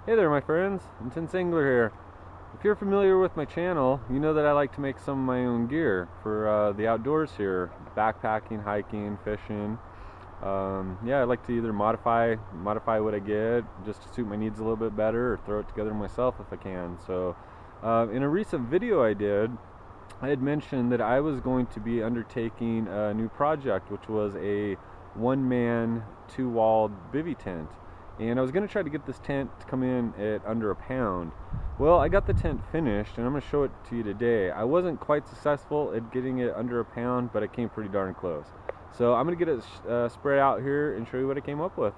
Hey there my friends, Intense Angler here. If you're familiar with my channel, you know that I like to make some of my own gear for the outdoors here. Backpacking, hiking, fishing. Yeah, I like to either modify what I get just to suit my needs a little bit better, or throw it together myself if I can. So in a recent video I had mentioned that I was going to be undertaking a new project, which was a one-man, two-walled bivy tent. And I was going to try to get this tent to come in at under a pound. Well, I got the tent finished, and I'm going to show it to you today. I wasn't quite successful at getting it under a pound, but I came pretty darn close. So I'm going to get it spread out here and show you what I came up with.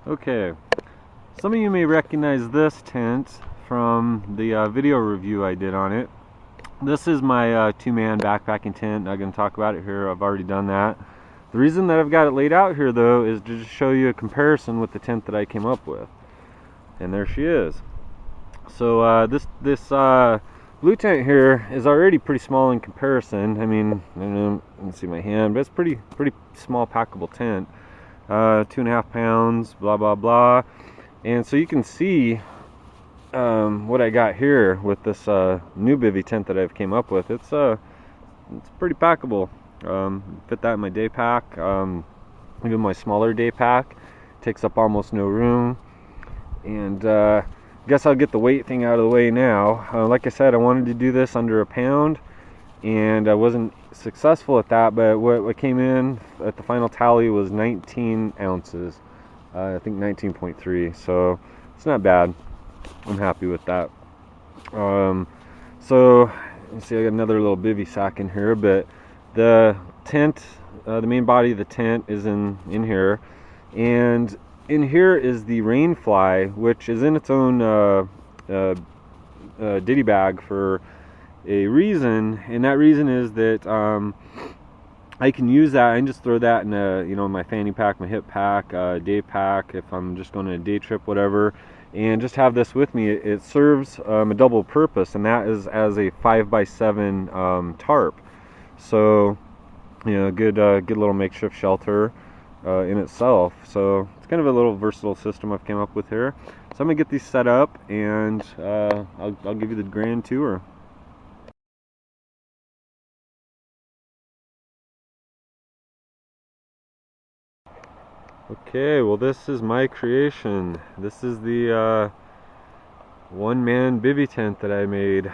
Okay, some of you may recognize this tent from the video review I did on it. This is my two-man backpacking tent. I'm going to talk about it here. I've already done that. The reason that I've got it laid out here, though, is to just show you a comparison with the tent that I came up with. And there she is. So this blue tent here is already pretty small in comparison. I mean, I don't know, you can see my hand, but it's pretty small packable tent. 2.5 pounds, blah blah blah. And so you can see what I got here with this new bivy tent that I've came up with. It's pretty packable. Fit that in my day pack. Even my smaller day pack takes up almost no room. And I guess I'll get the weight thing out of the way now. Like I said, I wanted to do this under a pound, and I wasn't successful at that, but what came in at the final tally was 19 ounces. I think 19.3, so it's not bad. I'm happy with that. So you see I got another little bivy sack in here, but the tent, the main body of the tent is in here, and in here is the Rainfly, which is in its own ditty bag for a reason, and that reason is that I can use that and just throw that in my fanny pack, my hip pack, day pack, if I'm just going on a day trip, whatever, and just have this with me. It serves a double purpose, and that is as a 5x7 tarp. So, good little makeshift shelter in itself. So it's kind of a little versatile system I've came up with here. So I'm gonna get these set up, and I'll give you the grand tour. Okay, well, this is my creation. This is the one-man bivy tent that I made.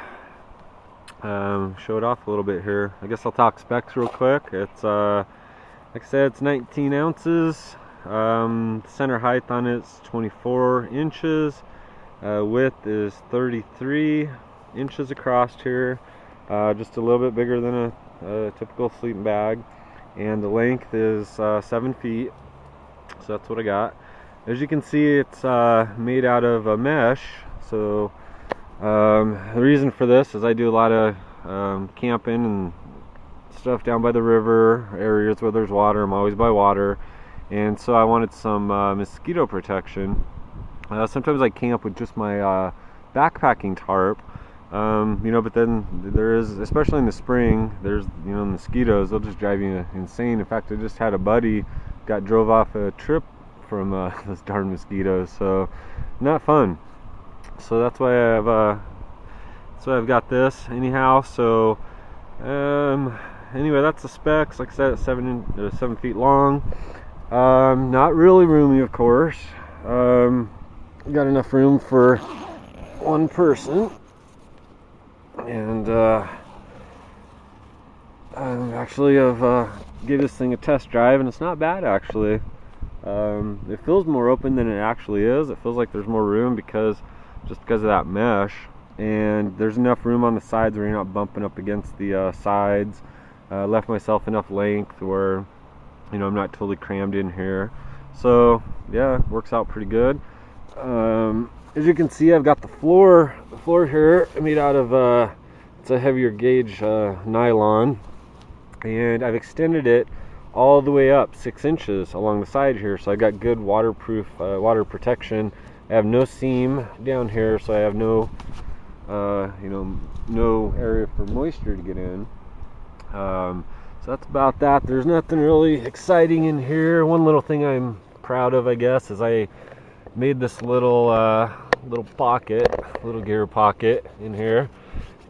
Show it off a little bit here. I guess I'll talk specs real quick. It's like I said, it's 19 ounces. Center height on it's 24 inches. Width is 33 inches across here. Just a little bit bigger than a typical sleeping bag. And the length is 7 feet. So that's what I got. As you can see, it's made out of a mesh. So the reason for this is I do a lot of camping and stuff down by the river, areas where there's water. I'm always by water, and so I wanted some mosquito protection. Sometimes I camp with just my backpacking tarp, but then there is, especially in the spring, there's mosquitoes. They'll just drive you insane. In fact, I just had a buddy drove off a trip from those darn mosquitoes, so not fun. So that's why I've got this anyhow. So anyway, that's the specs. Like I said, it's 7 feet long. Not really roomy, of course. Got enough room for one person, and I've gave this thing a test drive, and it's not bad actually. It feels more open than it actually is. It feels like there's more room because of that mesh, and there's enough room on the sides where you're not bumping up against the sides. Left myself enough length where I'm not totally crammed in here. So yeah, it works out pretty good. As you can see, I've got the floor here made out of it's a heavier gauge nylon, and I've extended it all the way up 6 inches along the side here, so I got good waterproof water protection. I have no seam down here, so I have no area for moisture to get in. So that's about that. There's nothing really exciting in here. One little thing I'm proud of, I guess, is I made this little pocket, little gear pocket in here,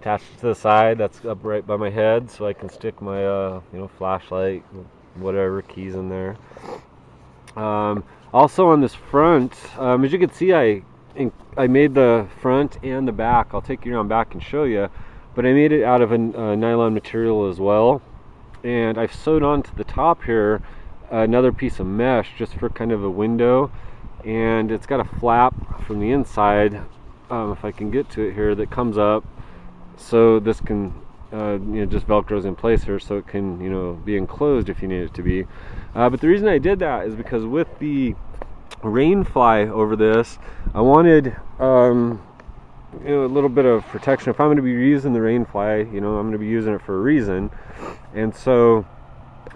attached to the side. That's up right by my head, so I can stick my flashlight, whatever, keys in there. Also on this front, as you can see, I made the front and the back. I'll take you around back and show you, but I made it out of a nylon material as well, and I've sewed onto the top here another piece of mesh just for kind of a window, and it's got a flap from the inside, if I can get to it here, that comes up, so this can just velcros in place here, so it can be enclosed if you need it to be. But the reason I did that is because with the Rainfly over this, I wanted a little bit of protection. If I'm going to be using the Rainfly, I'm going to be using it for a reason, and so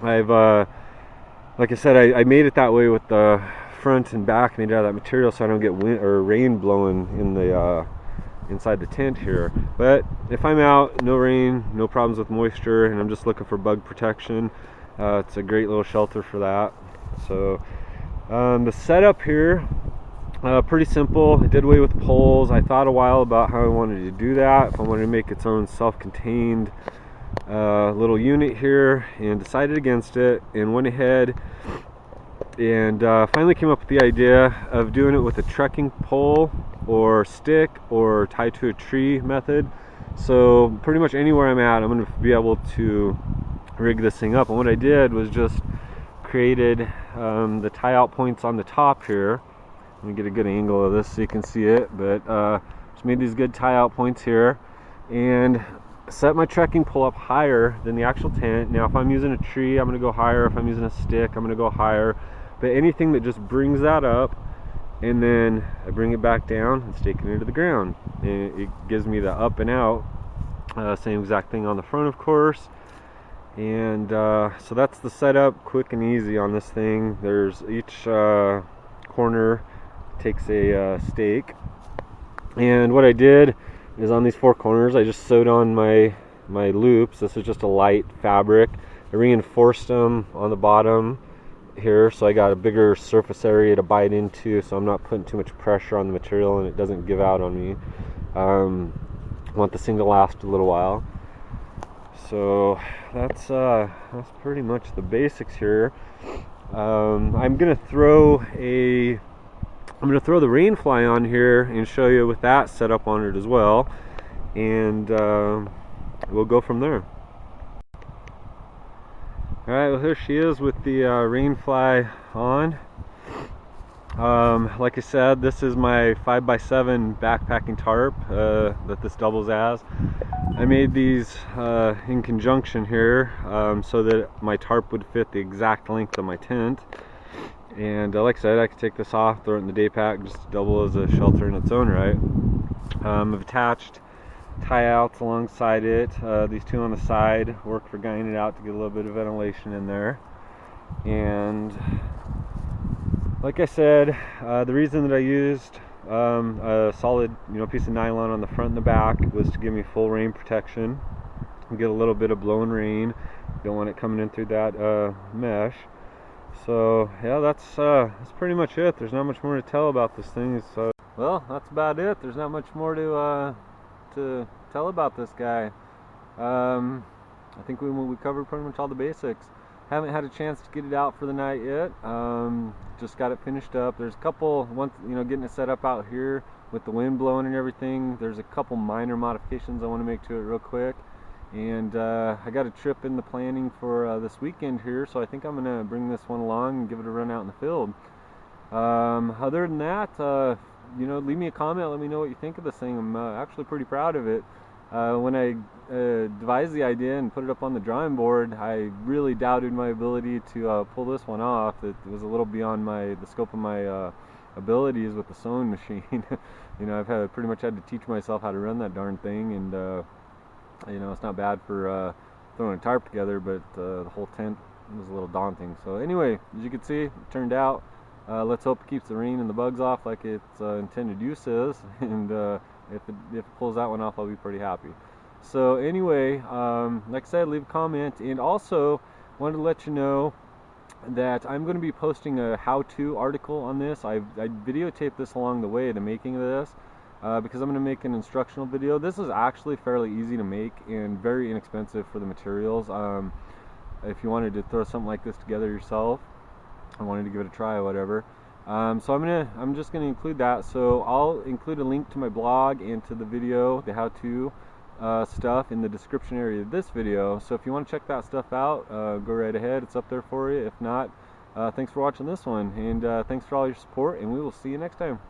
I've like I said, I made it that way with the front and back, made it out of that material, so I don't get wind or rain blowing in the inside the tent here. But if I'm out, no rain, no problems with moisture, and I'm just looking for bug protection, it's a great little shelter for that. So the setup here, pretty simple. I did away with poles. I thought a while about how I wanted to do that, if I wanted to make its own self-contained little unit here, and decided against it, and went ahead and finally came up with the idea of doing it with a trekking pole or stick or tied to a tree method. So pretty much anywhere I'm at, I'm going to be able to rig this thing up. And what I did was just created the tie out points on the top here. Let me get a good angle of this so you can see it, but just made these good tie out points here and set my trekking pole up higher than the actual tent. Now if I'm using a tree, I'm going to go higher. If I'm using a stick, I'm going to go higher. But anything that just brings that up, and then I bring it back down and stake it into the ground, and it gives me the up and out, same exact thing on the front, of course. And so that's the setup, quick and easy on this thing. There's each corner takes a stake, and what I did is on these four corners I just sewed on my loops. This is just a light fabric. I reinforced them on the bottom here, so I got a bigger surface area to bite into, so I'm not putting too much pressure on the material and it doesn't give out on me. I want this thing to last a little while. So that's pretty much the basics here. I'm gonna throw the Rainfly on here and show you with that set up on it as well, and we'll go from there. Alright, well here she is with the Rainfly on. Like I said, this is my 5x7 backpacking tarp that this doubles as. I made these in conjunction here so that my tarp would fit the exact length of my tent. And like I said, I could take this off, throw it in the day pack, just double as a shelter in its own right. I've attached tie outs alongside it. These two on the side work for guying it out to get a little bit of ventilation in there. And like I said, the reason that I used a solid piece of nylon on the front and the back was to give me full rain protection and get a little bit of blowing rain. Don't want it coming in through that mesh. So yeah, that's pretty much it. There's not much more to tell about this thing. So well, that's about it. There's not much more to tell about this guy. I think we covered pretty much all the basics. Haven't had a chance to get it out for the night yet. Just got it finished up. There's a couple, once getting it set up out here with the wind blowing and everything, there's a couple minor modifications I want to make to it real quick. And I got a trip in the planning for this weekend here, so I think I'm gonna bring this one along and give it a run out in the field. Other than that, leave me a comment, let me know what you think of this thing. I'm actually pretty proud of it. When I devised the idea and put it up on the drawing board, I really doubted my ability to pull this one off. It was a little beyond the scope of my abilities with the sewing machine. I've pretty much had to teach myself how to run that darn thing, and it's not bad for throwing a tarp together, but the whole tent was a little daunting. So anyway, as you can see, it turned out. Let's hope it keeps the rain and the bugs off like its intended use is, and if it pulls that one off, I'll be pretty happy. So anyway, like I said, leave a comment, and also wanted to let you know that I'm going to be posting a how-to article on this. I videotaped this along the way, the making of this, because I'm going to make an instructional video. This is actually fairly easy to make and very inexpensive for the materials. If you wanted to throw something like this together yourself, I wanted to give it a try or whatever. So I'm just gonna include that. So I'll include a link to my blog and to the video, the how-to stuff, in the description area of this video. So if you want to check that stuff out, go right ahead. It's up there for you. If not, thanks for watching this one, and thanks for all your support, and we will see you next time.